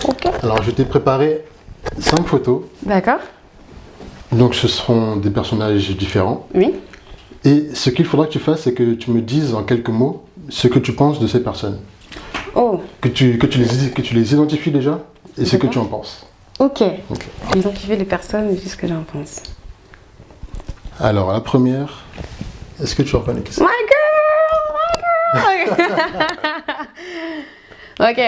Ok. Alors, je t'ai préparé 5 photos. D'accord. Donc, ce seront des personnages différents. Oui. Et ce qu'il faudra que tu fasses, c'est que tu me dises en quelques mots ce que tu penses de ces personnes. Oh. Que tu les identifies déjà et ce que tu en penses. Ok. Ok. Identifier les personnes et ce que j'en pense. Alors, la première, est-ce que tu reconnais qui c'est? My girl! Ok,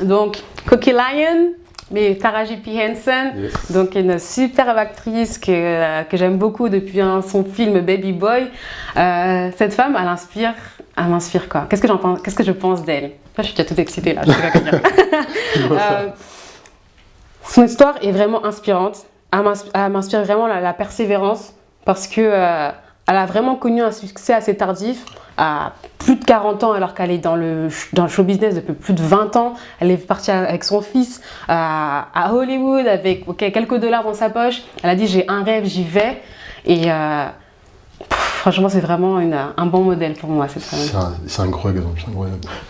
donc Cocky Lion, mais Taraji P. Henson, Yes. donc une superbe actrice que j'aime beaucoup depuis son film Baby Boy. Cette femme, elle m'inspire quoi? Qu'est-ce que j'en pense? Qu'est-ce que je pense d'elle? Là, je suis déjà toute excitée là. Je sais pas quoi dire. Son histoire est vraiment inspirante. Elle m'inspire vraiment la persévérance parce que elle a vraiment connu un succès assez tardif à plus de 40 ans alors qu'elle est dans le show business depuis plus de 20 ans. Elle est partie avec son fils à Hollywood avec quelques dollars dans sa poche. Elle a dit j'ai un rêve, j'y vais. Et franchement c'est vraiment un bon modèle pour moi cette femme. C'est un gros exemple.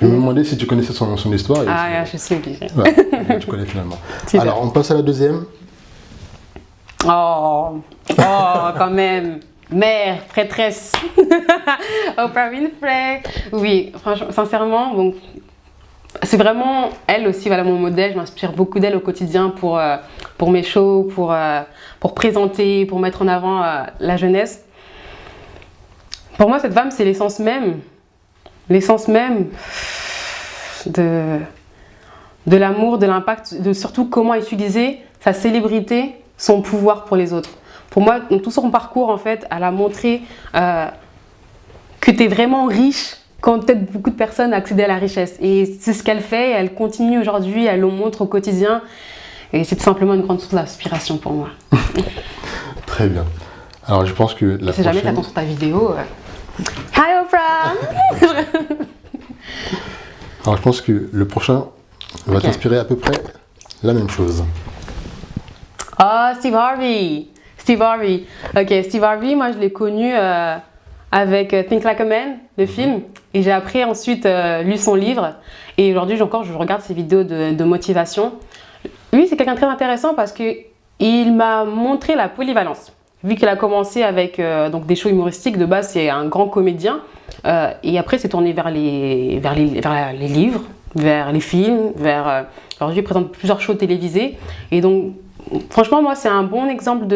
Je me demandais si tu connaissais son histoire. Je suis obligée. Ouais, tu connais finalement. Super. Alors on passe à la deuxième. Oh, quand même. Mère, prêtresse. Oprah Winfrey. Oui, franchement, sincèrement, bon, c'est vraiment elle aussi, voilà mon modèle. Je m'inspire beaucoup d'elle au quotidien pour mes shows, pour présenter, pour mettre en avant la jeunesse. Pour moi, cette femme, c'est l'essence même de l'amour, de l'impact, de surtout comment utiliser sa célébrité, son pouvoir pour les autres. Pour moi, dans tout son parcours, en fait, elle a montré que tu es vraiment riche quand peut-être beaucoup de personnes accédaient à la richesse. Et c'est ce qu'elle fait, elle continue aujourd'hui, elle le montre au quotidien. Et c'est tout simplement une grande source d'inspiration pour moi. Très bien. Alors je pense que la Si prochaine... jamais tu attends sur ta vidéo... Hi Oprah. Alors je pense que le prochain va t'inspirer à peu près la même chose. Oh, Steve Harvey. Ok, Steve Harvey, moi je l'ai connu avec Think Like a Man, le film. Et j'ai après ensuite lu son livre. Et aujourd'hui je regarde ses vidéos de motivation. Lui, c'est quelqu'un de très intéressant parce qu'il m'a montré la polyvalence. Vu qu'il a commencé avec donc des shows humoristiques, de base c'est un grand comédien. Et après c'est tourné vers les livres, vers les films, aujourd'hui il présente plusieurs shows télévisés. Et donc franchement moi c'est un bon exemple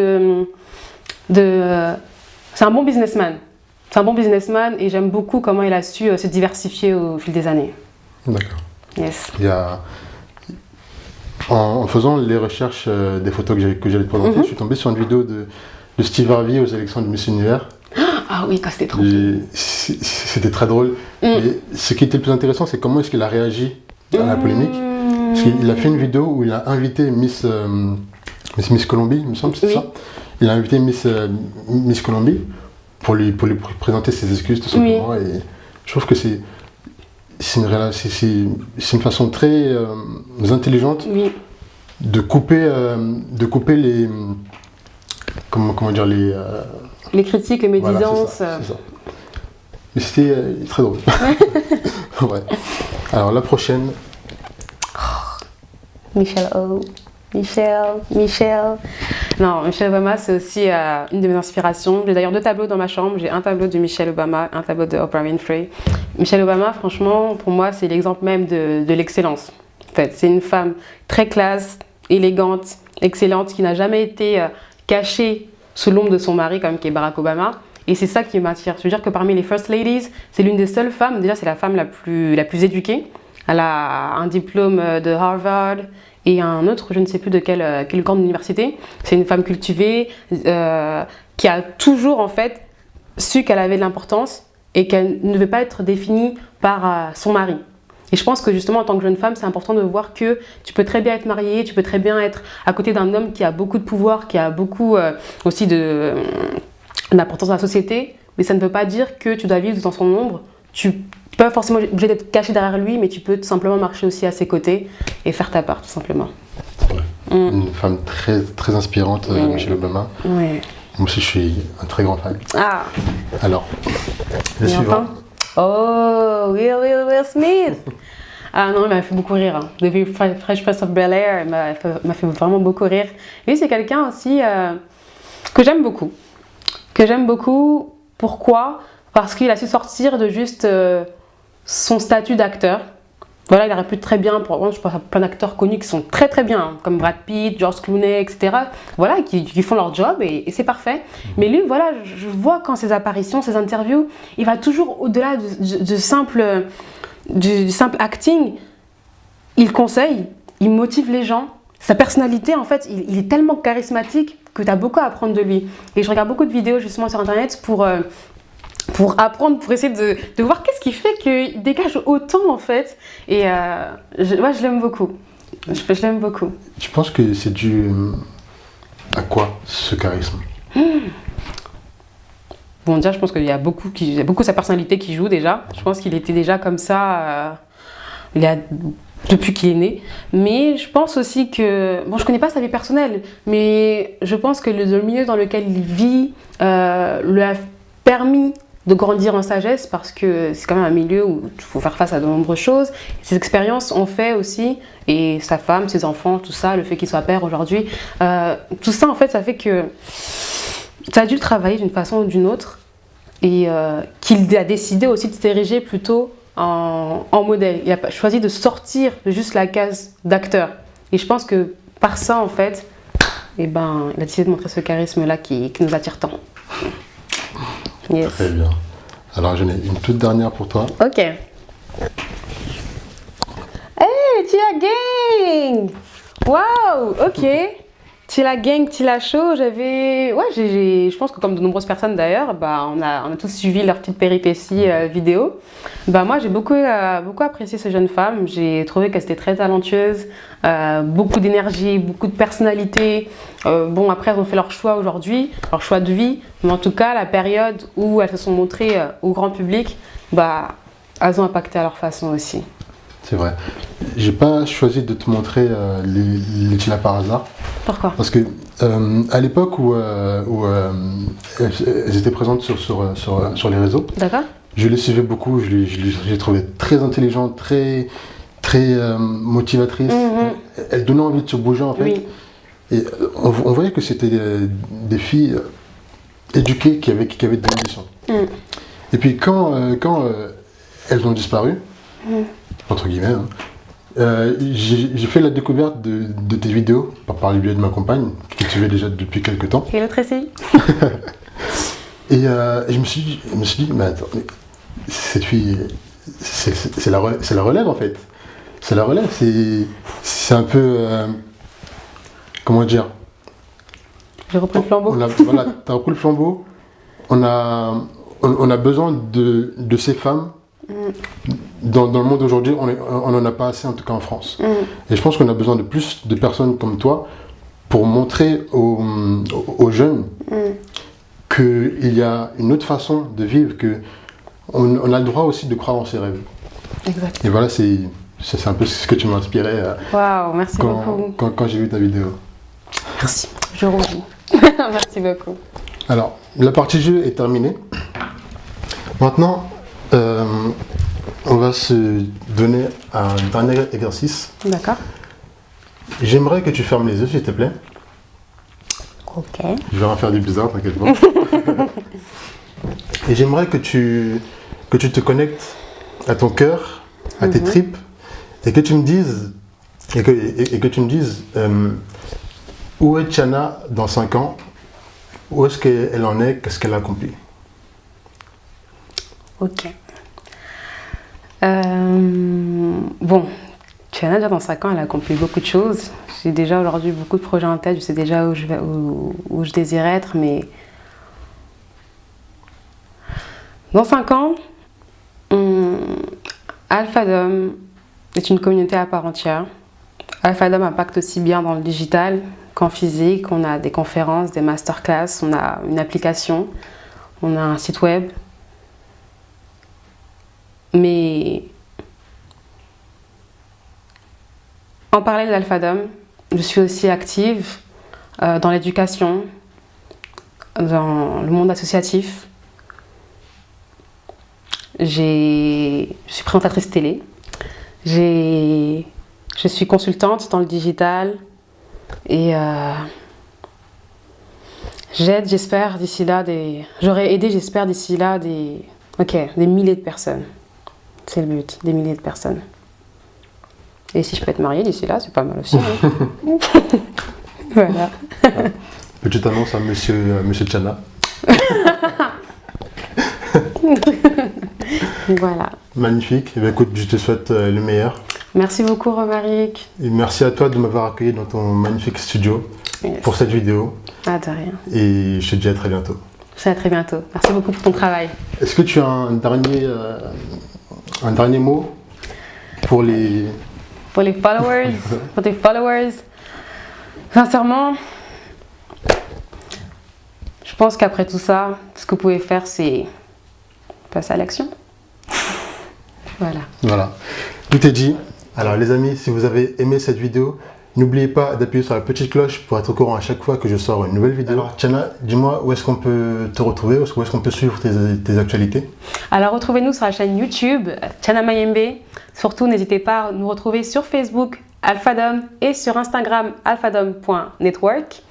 c'est un bon businessman. C'est un bon businessman et j'aime beaucoup comment il a su se diversifier au fil des années. D'accord. Yes. Il y a... En faisant les recherches des photos que j'allais te présenter, je suis tombé sur une vidéo de Steve Harvey aux élections de Miss Univers. Ah oui, quand c'était trop. C'était très drôle. Mais ce qui était le plus intéressant, c'est comment est-ce qu'il a réagi à la polémique. Parce qu'il a fait une vidéo où il a invité Miss Colombie, il me semble, c'est ça. Il a invité Miss Colombie pour lui présenter ses excuses tout simplement. Et je trouve que c'est une façon très intelligente de couper les comment dire les critiques, les médisances. Voilà, c'est ça. Mais c'était très drôle. Ouais. Alors la prochaine. Michelle Obama, c'est aussi une de mes inspirations. J'ai d'ailleurs 2 tableaux dans ma chambre. J'ai un tableau de Michelle Obama, un tableau de Oprah Winfrey. Michelle Obama, franchement, pour moi, c'est l'exemple même de l'excellence. En fait, c'est une femme très classe, élégante, excellente, qui n'a jamais été cachée sous l'ombre de son mari, comme qui est Barack Obama. Et c'est ça qui m'attire. Je veux dire que parmi les First Ladies, c'est l'une des seules femmes, déjà c'est la femme la plus éduquée. Elle a un diplôme de Harvard et un autre, je ne sais plus de quelle grande université. C'est une femme cultivée qui a toujours en fait su qu'elle avait de l'importance et qu'elle ne veut pas être définie par son mari. Et je pense que justement en tant que jeune femme, c'est important de voir que tu peux très bien être mariée, tu peux très bien être à côté d'un homme qui a beaucoup de pouvoir, qui a beaucoup aussi d'importance dans la société, mais ça ne veut pas dire que tu dois vivre dans son ombre. Tu n'es pas forcément obligé d'être caché derrière lui, mais tu peux tout simplement marcher aussi à ses côtés et faire ta part tout simplement. Ouais. Une femme très, très inspirante, Michelle Obama. Ouais. Moi aussi je suis un très grand fan. Ah. Alors, le suivant. Oh, Will Smith. Ah non, il m'a fait beaucoup rire. Hein. Depuis Fresh Prince of Bel-Air, il m'a fait vraiment beaucoup rire. Lui, c'est quelqu'un aussi que j'aime beaucoup. Que j'aime beaucoup. Pourquoi? Parce qu'il a su sortir de juste son statut d'acteur. Voilà, il aurait pu très bien, pour, je pense à plein d'acteurs connus qui sont très très bien, hein, comme Brad Pitt, George Clooney, etc. Voilà, qui font leur job et c'est parfait. Mais lui, voilà, je vois quand ses apparitions, ses interviews, il va toujours au-delà du simple acting. Il conseille, il motive les gens. Sa personnalité, en fait, il est tellement charismatique que tu as beaucoup à apprendre de lui. Et je regarde beaucoup de vidéos justement sur Internet pour apprendre, pour essayer de voir qu'est-ce qui fait qu'il dégage autant en fait. Et moi je l'aime beaucoup. Je l'aime beaucoup. Tu penses que c'est dû à quoi ce charisme? Bon, déjà je pense qu'il y a beaucoup sa personnalité qui joue déjà. Je pense qu'il était déjà comme ça depuis qu'il est né. Mais je pense aussi que, bon je connais pas sa vie personnelle, mais je pense que le milieu dans lequel il vit lui a permis de grandir en sagesse parce que c'est quand même un milieu où il faut faire face à de nombreuses choses. Ses expériences ont fait aussi, et sa femme, ses enfants, tout ça, le fait qu'il soit père aujourd'hui, tout ça en fait ça fait que ça a dû le travailler d'une façon ou d'une autre et qu'il a décidé aussi de s'ériger plutôt en modèle. Il a choisi de sortir de juste la case d'acteur. Et je pense que par ça en fait, eh ben, il a décidé de montrer ce charisme-là qui nous attire tant. Yes. Très bien. Alors, j'en ai une toute dernière pour toi. Ok. Hey, Tila Gang! Wow, ok. Tila Gang, Tila Show, je pense que comme de nombreuses personnes d'ailleurs, bah, on a tous suivi leur petite péripétie vidéo. Bah, moi, j'ai beaucoup apprécié cette jeune femme. J'ai trouvé qu'elle était très talentueuse, beaucoup d'énergie, beaucoup de personnalité. Bon, après, elles ont fait leur choix aujourd'hui, leur choix de vie. Mais en tout cas, la période où elles se sont montrées au grand public, bah, elles ont impacté à leur façon aussi. C'est vrai. J'ai pas choisi de te montrer les Tila par hasard. Pourquoi? Parce que à l'époque où elles étaient présentes sur les réseaux, D'accord. je les suivais beaucoup. Je les trouvais très intelligentes, très motivatrices. Elles donnaient envie de se bouger en fait. Oui. Et on voyait que c'était des filles éduquées qui avaient de l'ambition. Et puis quand elles ont disparu, entre guillemets, hein, j'ai fait la découverte de tes vidéos par le biais de ma compagne, qui te suivait déjà depuis quelques temps. Et l'autre ici. Et je me suis dit, mais attends, mais cette fille, c'est la relève en fait. C'est la relève, c'est un peu... comment dire? J'ai repris le flambeau. Voilà, t'as repris le flambeau. On a besoin de ces femmes. Dans le monde d'aujourd'hui, on n'en a pas assez, en tout cas en France. Et je pense qu'on a besoin de plus de personnes comme toi pour montrer aux jeunes qu'il y a une autre façon de vivre, qu'on a le droit aussi de croire en ses rêves. Exact. Et voilà, c'est un peu ce que tu m'as inspiré Waouh, merci beaucoup. Quand j'ai vu ta vidéo. Merci, je rougis. Merci beaucoup. Alors, la partie jeu est terminée. Maintenant, on va se donner un dernier exercice. D'accord. J'aimerais que tu fermes les yeux, s'il te plaît. Ok. Je vais rien faire du bizarre, t'inquiète pas. Et j'aimerais que tu te connectes à ton cœur, à tes tripes, et que tu me dises, où est Tiana dans 5 ans, où est-ce qu'elle en est, qu'est-ce qu'elle a accompli. Ok. Bon, Tiana, déjà dans 5 ans, elle a accompli beaucoup de choses. J'ai déjà aujourd'hui beaucoup de projets en tête, je sais déjà où je désire être, mais dans 5 ans, Alpha Dom est une communauté à part entière. Alpha Dom impacte aussi bien dans le digital qu'en physique. On a des conférences, des masterclass, on a une application, on a un site web. Mais en parallèle d'Alpha Dom, je suis aussi active dans l'éducation, dans le monde associatif. Je suis présentatrice télé. Je suis consultante dans le digital et j'aide, j'espère, d'ici là j'aurais aidé, j'espère, d'ici là des milliers de personnes. C'est le but, des milliers de personnes. Et si je peux être mariée d'ici là, c'est pas mal aussi. Hein. Voilà. Petite annonce à monsieur Tchana. Voilà. Magnifique. Eh bien, écoute, je te souhaite le meilleur. Merci beaucoup, Romaric. Et merci à toi de m'avoir accueilli dans ton magnifique studio pour cette vidéo. Ah, de rien. Et je te dis à très bientôt. Je te dis à très bientôt. Merci beaucoup pour ton travail. Est-ce que tu as un dernier mot pour les followers, pour tes followers? Sincèrement, je pense qu'après tout ça, ce que vous pouvez faire, c'est passer à l'action. Voilà. Voilà. Tout est dit. Alors les amis, si vous avez aimé cette vidéo, n'oubliez pas d'appuyer sur la petite cloche pour être au courant à chaque fois que je sors une nouvelle vidéo. Alors Tchana, dis-moi où est-ce qu'on peut te retrouver, où est-ce qu'on peut suivre tes actualités? Alors retrouvez-nous sur la chaîne YouTube Tchana Mayembe. Surtout, n'hésitez pas à nous retrouver sur Facebook Alphadom et sur Instagram alphadom.network.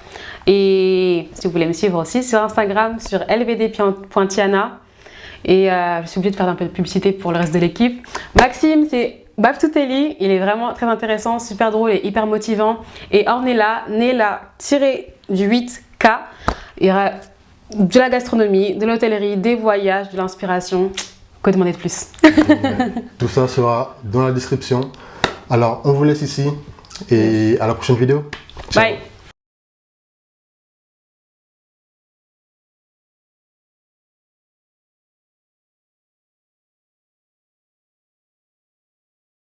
Et si vous voulez me suivre aussi sur Instagram sur lvd.tiana. Et je suis obligée de faire un peu de publicité pour le reste de l'équipe. Maxime, c'est Baftouteli, il est vraiment très intéressant, super drôle et hyper motivant. Et Ornella, Nela-8K, il y aura de la gastronomie, de l'hôtellerie, des voyages, de l'inspiration. Que demander de plus? Tout ça sera dans la description. Alors, on vous laisse ici et à la prochaine vidéo. Ciao. Bye.